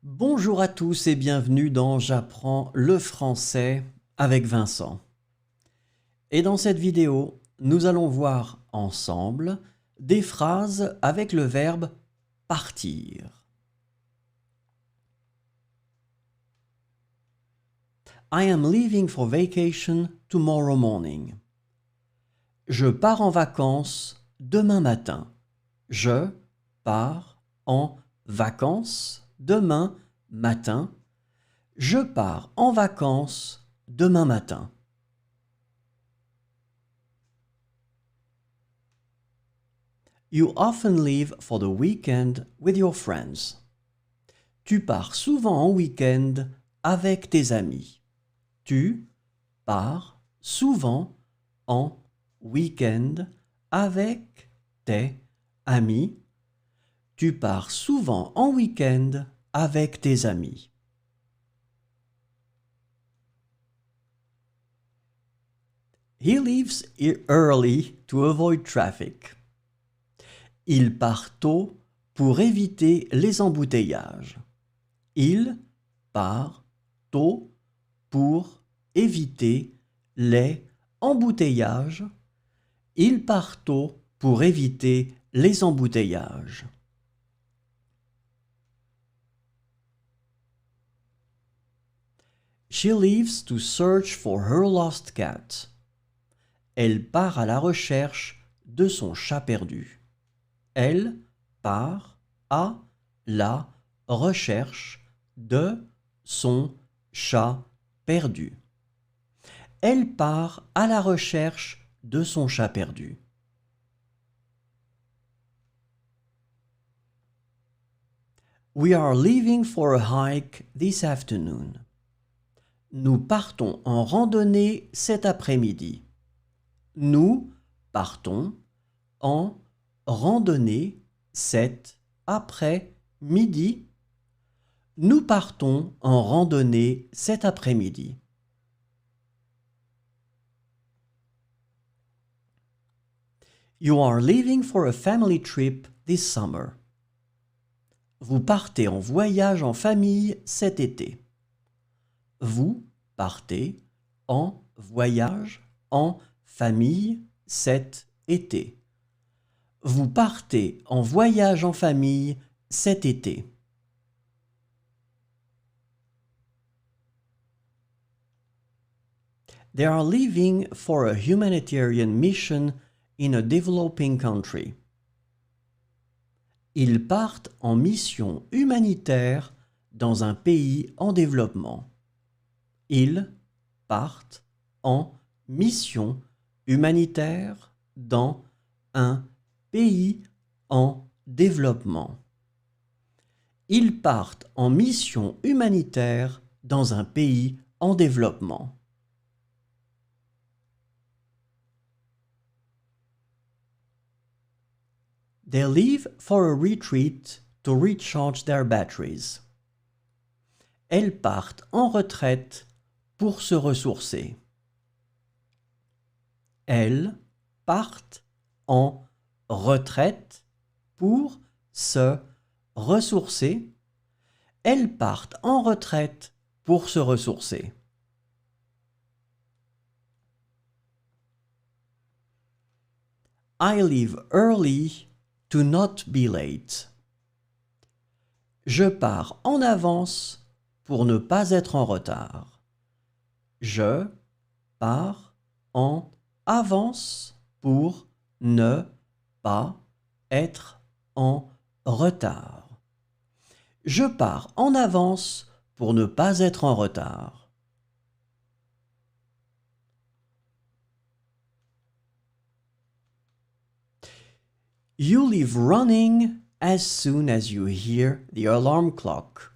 Bonjour à tous et bienvenue dans J'apprends le français avec Vincent. Et dans cette vidéo, nous allons voir ensemble des phrases avec le verbe partir. I am leaving for vacation tomorrow morning. Je pars en vacances demain matin. Je pars en vacances demain matin. Je pars en vacances demain matin. You often leave for the weekend with your friends. Tu pars souvent en week-end avec tes amis. Tu pars souvent en week-end avec tes amis. Tu pars souvent en week-end avec tes amis. He leaves early to avoid traffic. Il part tôt pour éviter les embouteillages. Il part tôt pour éviter les embouteillages. Il part tôt pour éviter les embouteillages. She leaves to search for her lost cat. Elle part à la recherche de son chat perdu. Elle part à la recherche de son chat perdu. Elle part à la recherche de son chat perdu. We are leaving for a hike this afternoon. Nous partons en randonnée cet après-midi. Nous partons en randonnée cet après-midi. Nous partons en randonnée cet après-midi. You are leaving for a family trip this summer. Vous partez en voyage en famille cet été. Vous partez en voyage en famille cet été. Vous partez en voyage en famille cet été. They are leaving for a humanitarian mission in a developing country. Ils partent en mission humanitaire dans un pays en développement. Ils partent en mission humanitaire dans un pays en développement. Ils partent en mission humanitaire dans un pays en développement. They leave for a retreat to recharge their batteries. Elles partent en retraite pour se ressourcer. Elles partent en retraite pour se ressourcer. Elles partent en retraite pour se ressourcer. I leave early to not be late. Je pars en avance pour ne pas être en retard. Je pars en avance pour ne pas être en retard. Je pars en avance pour ne pas être en retard. You leave running as soon as you hear the alarm clock.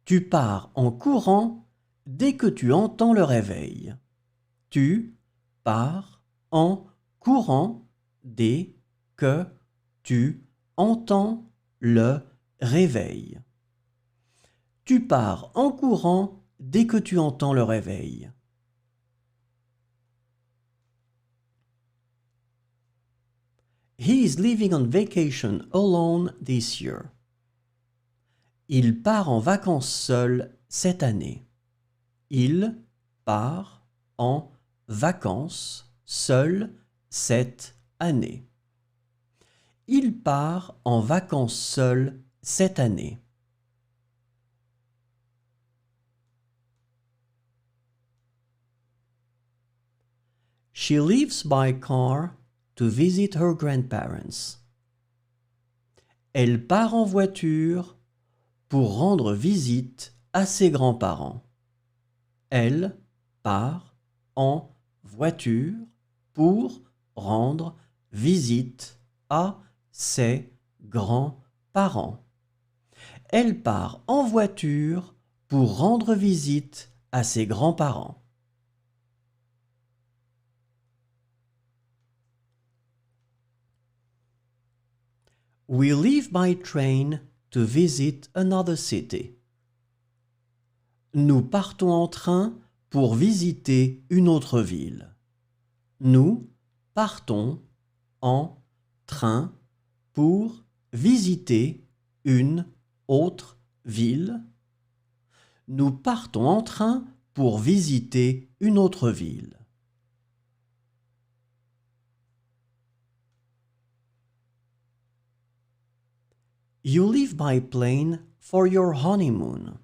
Tu pars en courant dès que tu entends le réveil. Tu pars en courant dès que tu entends le réveil. Tu pars en courant dès que tu entends le réveil. He is leaving on vacation alone this year. Il part en vacances seul cette année. Il part en vacances seul cette année. Il part en vacances seul cette année. She leaves by car to visit her grandparents. Elle part en voiture pour rendre visite à ses grands-parents. Elle part en voiture pour rendre visite à ses grands-parents. Elle part en voiture pour rendre visite à ses grands-parents. We leave by train to visit another city. Nous partons en train pour visiter une autre ville. Nous partons en train pour visiter une autre ville. Nous partons en train pour visiter une autre ville. You leave by plane for your honeymoon.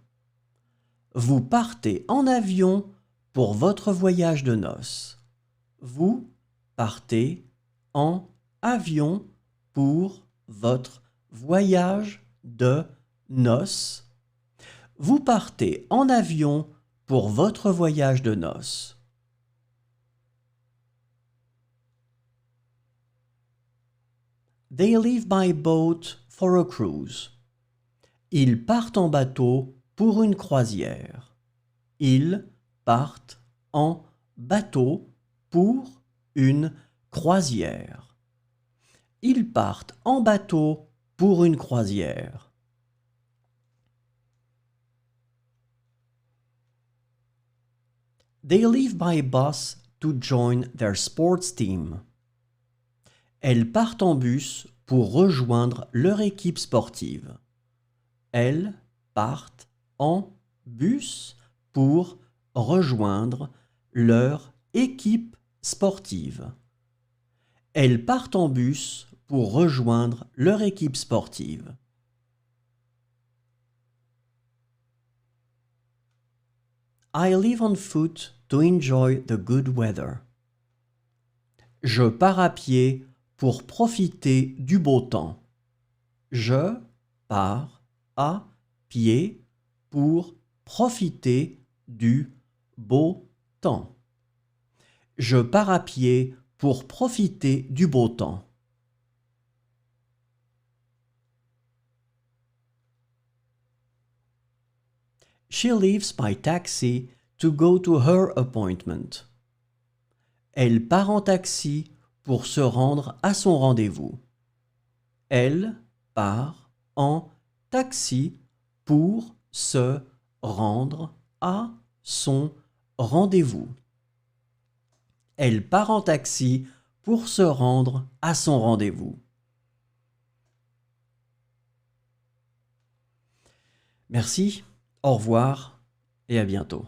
Vous partez en avion pour votre voyage de noces. Vous partez en avion pour votre voyage de noces. Vous partez en avion pour votre voyage de noces. They leave by boat for a cruise. Ils partent en bateau pour une croisière. Ils partent en bateau pour une croisière. Ils partent en bateau pour une croisière. They leave by bus to join their sports team. Elles partent en bus pour rejoindre leur équipe sportive. Elles partent en bus pour rejoindre leur équipe sportive. Elles partent en bus pour rejoindre leur équipe sportive. I leave on foot to enjoy the good weather. Je pars à pied pour profiter du beau temps. Je pars à pied pour profiter du beau temps. Je pars à pied pour profiter du beau temps. She leaves by taxi to go to her appointment. Elle part en taxi pour se rendre à son rendez-vous. Elle part en taxi pour se rendre à son rendez-vous. Elle part en taxi pour se rendre à son rendez-vous. Merci, au revoir et à bientôt.